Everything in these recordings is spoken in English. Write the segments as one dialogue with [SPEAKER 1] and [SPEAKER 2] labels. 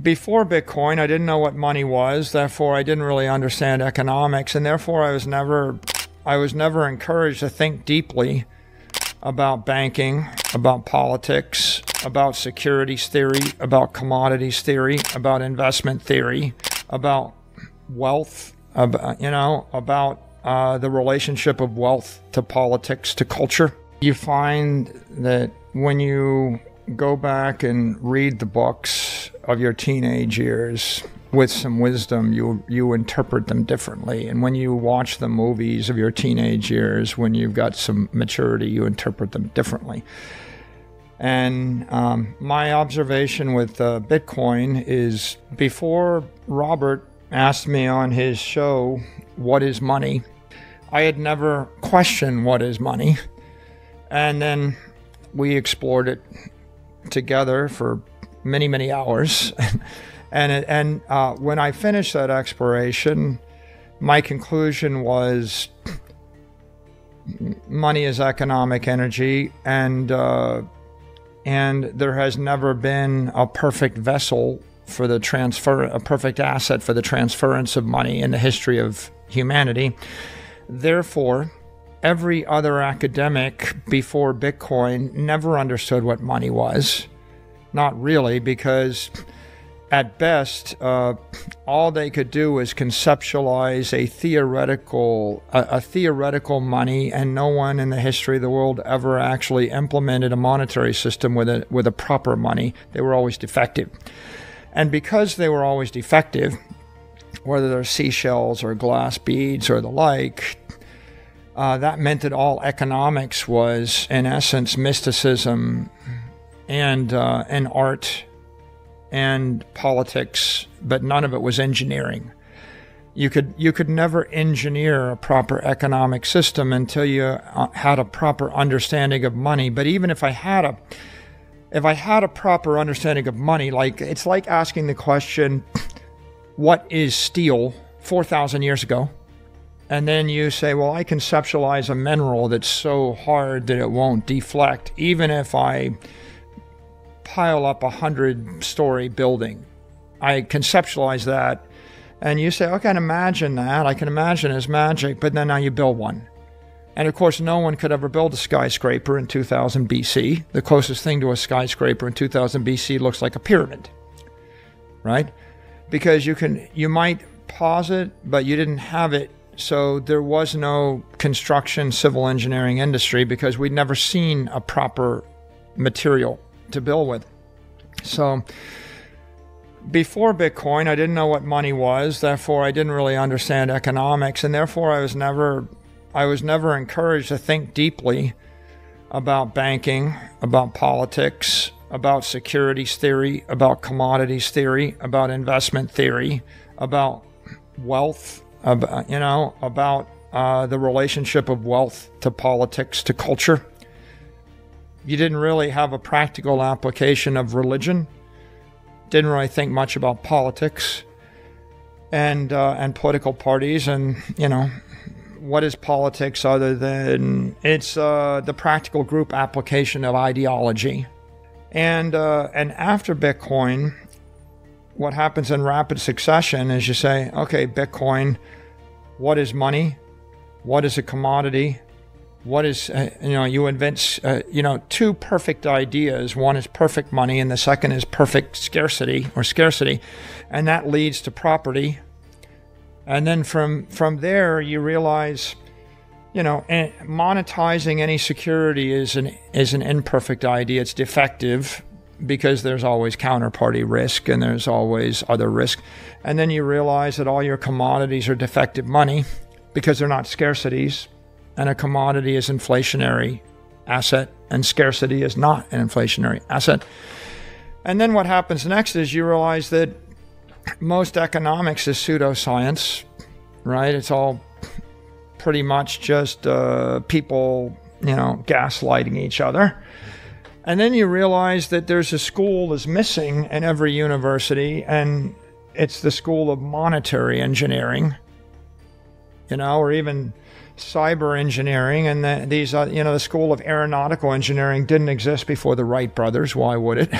[SPEAKER 1] Before Bitcoin, I didn't know what money was. Therefore, I didn't really understand economics, and therefore I was never encouraged to think deeply about banking, about politics, about securities theory, about commodities theory, about investment theory, about wealth, about the relationship of wealth to politics, to culture. You find that when you go back and read the books of your teenage years with some wisdom, you interpret them differently. And when you watch the movies of your teenage years, when you've got some maturity, you interpret them differently. And my observation with Bitcoin is, before Robert asked me on his show, what is money? I had never questioned what is money. And then we explored it together for many, many hours. And when I finished that exploration, my conclusion was money is economic energy, and there has never been a perfect vessel for the transfer, a perfect asset for the transference of money in the history of humanity. Therefore, every other academic before Bitcoin never understood what money was. Not really, because at best, all they could do was conceptualize a theoretical money, and no one in the history of the world ever actually implemented a monetary system with a proper money. They were always defective. And because they were always defective, whether they're seashells or glass beads or the like, that meant that all economics was, in essence, mysticism and art and politics, but none of it was engineering. You could never engineer a proper economic system until you had a proper understanding of money. But even if I had a proper understanding of money, it's like asking the question, what is steel 4,000 years ago? And then you say, well, I conceptualize a mineral that's so hard that it won't deflect, even if I pile up 100-story building. I conceptualize that, and you say, I can imagine that. I can imagine it as magic, but then now you build one. And of course, no one could ever build a skyscraper in 2000 BC. The closest thing to a skyscraper in 2000 BC looks like a pyramid, right? Because you might pause it, but you didn't have it. So there was no construction, civil engineering industry, because we'd never seen a proper material to build with. So before Bitcoin, I didn't know what money was. Therefore, I didn't really understand economics, and therefore I was never encouraged to think deeply about banking, about politics, about securities theory, about commodities theory, about investment theory, about wealth, about the relationship of wealth to politics, to culture. You didn't really have a practical application of religion. Didn't really think much about politics and political parties. And, what is politics other than it's the practical group application of ideology. And after Bitcoin, what happens in rapid succession is you say, okay, Bitcoin, what is money? What is a commodity? What is, you invent, two perfect ideas. One is perfect money, and the second is perfect scarcity. And that leads to property. And then from there, you realize, monetizing any security is an imperfect idea. It's defective because there's always counterparty risk and there's always other risk. And then you realize that all your commodities are defective money because they're not scarcities. And a commodity is inflationary asset, and scarcity is not an inflationary asset. And then what happens next is you realize that most economics is pseudoscience, right? It's all pretty much just people, gaslighting each other. And then you realize that there's a school that's missing in every university, and it's the school of monetary engineering, or even cyber engineering. And the school of aeronautical engineering didn't exist before the Wright brothers. Why would it?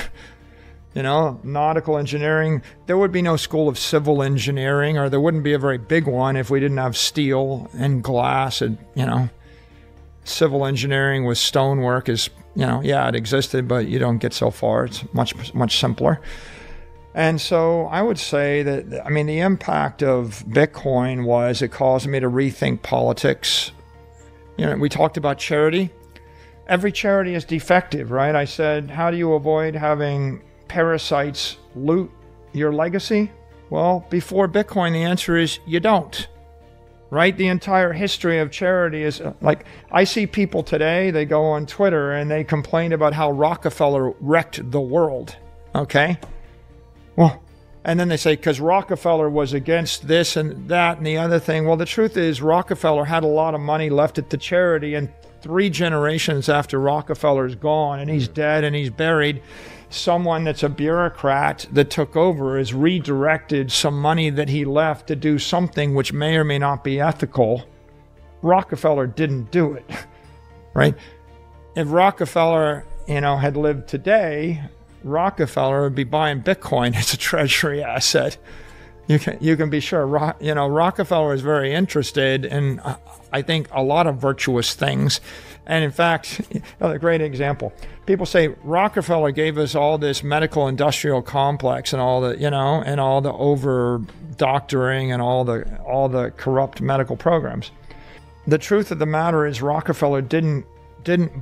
[SPEAKER 1] nautical engineering. There would be no school of civil engineering, or there wouldn't be a very big one if we didn't have steel and glass. And, civil engineering with stonework is, it existed, but you don't get so far. It's much simpler. And so I would say that, the impact of Bitcoin was it caused me to rethink politics. We talked about charity. Every charity is defective, right? I said, how do you avoid having parasites loot your legacy? Well, before Bitcoin, the answer is you don't, right? The entire history of charity is like, I see people today, they go on Twitter and they complain about how Rockefeller wrecked the world, okay? Well, and then they say, because Rockefeller was against this and that and the other thing. Well, the truth is Rockefeller had a lot of money left at the charity, and 3 generations after Rockefeller's gone and he's dead and he's buried, someone that's a bureaucrat that took over has redirected some money that he left to do something which may or may not be ethical. Rockefeller didn't do it, right? If Rockefeller, had lived today, Rockefeller would be buying Bitcoin as a treasury asset. You can be sure. Rockefeller is very interested in, I think, a lot of virtuous things. And in fact, a great example. People say Rockefeller gave us all this medical industrial complex and all the, and all the over doctoring and all the corrupt medical programs. The truth of the matter is Rockefeller didn't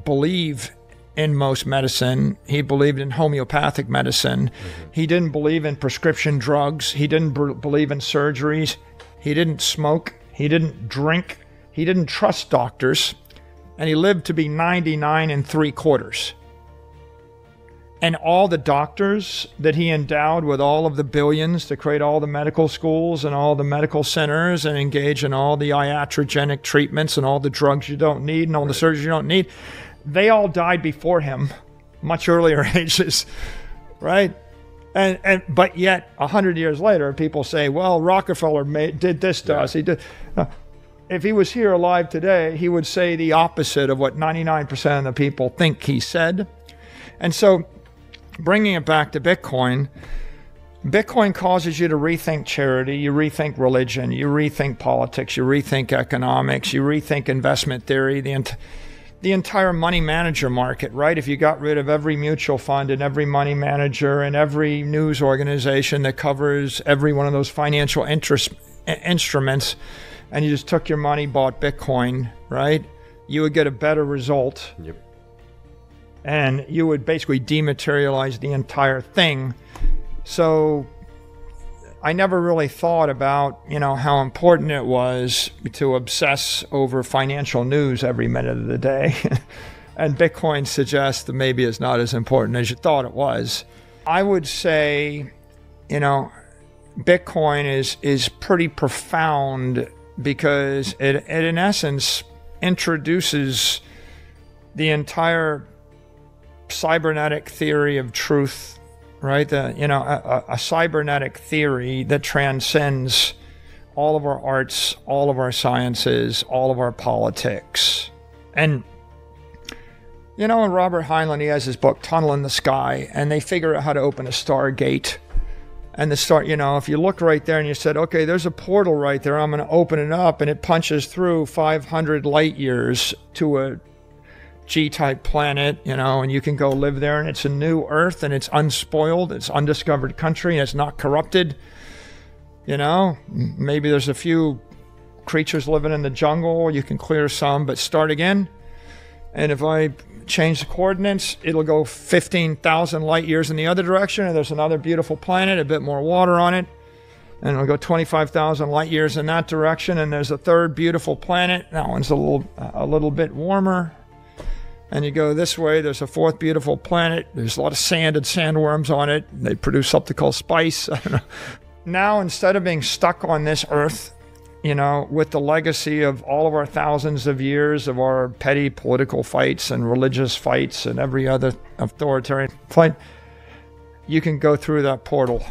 [SPEAKER 1] believe in most medicine. He believed in homeopathic medicine. Mm-hmm. He didn't believe in prescription drugs. He didn't believe in surgeries. He didn't smoke. He didn't drink. He didn't trust doctors. And he lived to be 99 3/4. And all the doctors that he endowed with all of the billions to create all the medical schools and all the medical centers and engage in all the iatrogenic treatments and all the drugs you don't need and all the surgeries you don't need, they all died before him, much earlier ages, right? But yet, 100 years later, people say, well, Rockefeller did this to us. He did. If he was here alive today, he would say the opposite of what 99% of the people think he said. And so, bringing it back to Bitcoin, Bitcoin causes you to rethink charity, you rethink religion, you rethink politics, you rethink economics, you rethink investment theory, the entire money manager market, right? If you got rid of every mutual fund and every money manager and every news organization that covers every one of those financial instruments, and you just took your money, bought Bitcoin, right? You would get a better result. Yep. And you would basically dematerialize the entire thing. So I never really thought about, how important it was to obsess over financial news every minute of the day. And Bitcoin suggests that maybe it's not as important as you thought it was. I would say, Bitcoin is pretty profound because it in essence introduces the entire cybernetic theory of truth, right? A cybernetic theory that transcends all of our arts, all of our sciences, all of our politics. And, in Robert Heinlein, he has his book, Tunnel in the Sky, and they figure out how to open a stargate. And the star, if you look right there and you said, okay, there's a portal right there, I'm going to open it up, and it punches through 500 light years to a G-type planet, and you can go live there, and it's a new Earth, and it's unspoiled, it's undiscovered country, and it's not corrupted. Maybe there's a few creatures living in the jungle, you can clear some, but start again. And if I change the coordinates, it'll go 15,000 light years in the other direction, and there's another beautiful planet, a bit more water on it, and it'll go 25,000 light years in that direction, and there's a third beautiful planet. That one's a little bit warmer. And you go this way, there's a fourth beautiful planet. There's a lot of sand and sandworms on it. They produce something called spice. I don't know. Now, instead of being stuck on this earth, with the legacy of all of our thousands of years of our petty political fights and religious fights and every other authoritarian fight, you can go through that portal.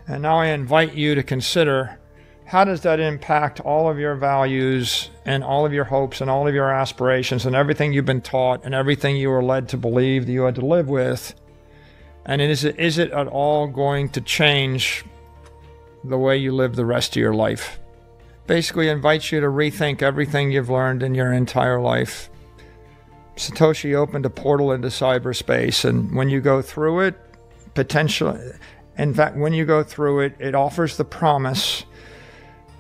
[SPEAKER 1] And now I invite you to consider, how does that impact all of your values and all of your hopes and all of your aspirations and everything you've been taught and everything you were led to believe that you had to live with? And is it at all going to change the way you live the rest of your life? Basically invites you to rethink everything you've learned in your entire life. Satoshi opened a portal into cyberspace, and when you go through it, in fact, when you go through it, it offers the promise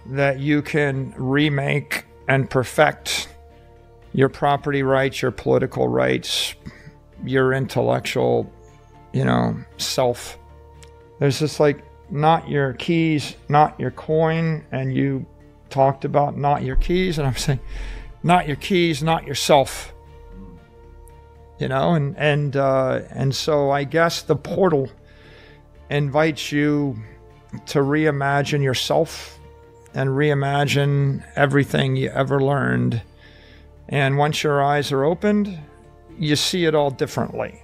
[SPEAKER 1] that you can remake and perfect your property rights, your political rights, your intellectual, self. There's this not your keys, not your coin, and you talked about not your keys, and I'm saying not your keys, not yourself. And so I guess the portal invites you to reimagine yourself and reimagine everything you ever learned. And once your eyes are opened, you see it all differently.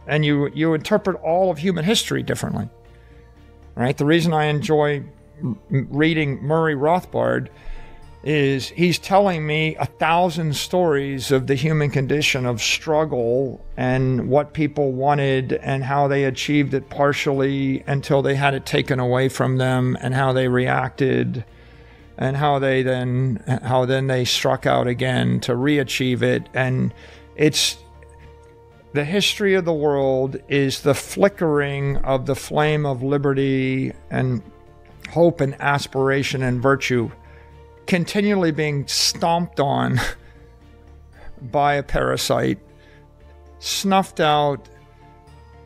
[SPEAKER 1] And you interpret all of human history differently. Right? The reason I enjoy reading Murray Rothbard is he's telling me 1,000 stories of the human condition of struggle and what people wanted and how they achieved it partially until they had it taken away from them, and how they reacted, and how then they struck out again to re-achieve it. And it's the history of the world is the flickering of the flame of liberty and hope and aspiration and virtue continually being stomped on by a parasite, snuffed out.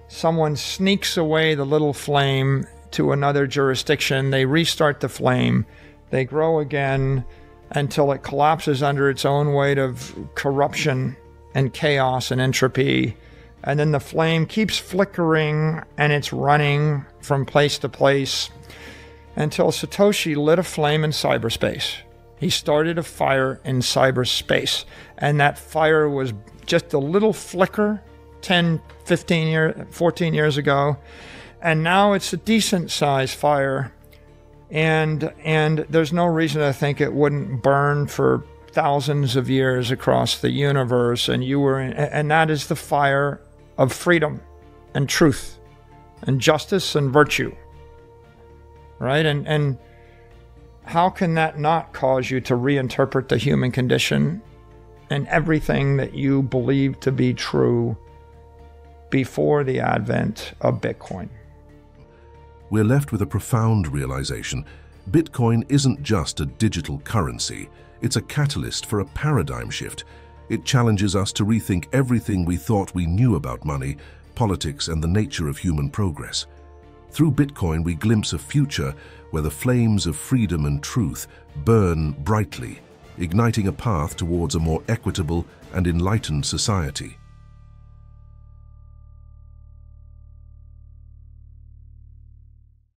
[SPEAKER 1] Someone sneaks away the little flame to another jurisdiction. They restart the flame. They grow again until it collapses under its own weight of corruption and chaos and entropy. And then the flame keeps flickering, and it's running from place to place until Satoshi lit a flame in cyberspace. He started a fire in cyberspace, and that fire was just a little flicker 10, 15 years, 14 years ago, and now it's a decent sized fire, and there's no reason to think it wouldn't burn for thousands of years across the universe. And that is the fire of freedom and truth and justice and virtue, right? And how can that not cause you to reinterpret the human condition and everything that you believe to be true before the advent of Bitcoin?
[SPEAKER 2] We're left with a profound realization. Bitcoin isn't just a digital currency. It's a catalyst for a paradigm shift. It challenges us to rethink everything we thought we knew about money, politics, and the nature of human progress. Through Bitcoin, we glimpse a future where the flames of freedom and truth burn brightly, igniting a path towards a more equitable and enlightened society.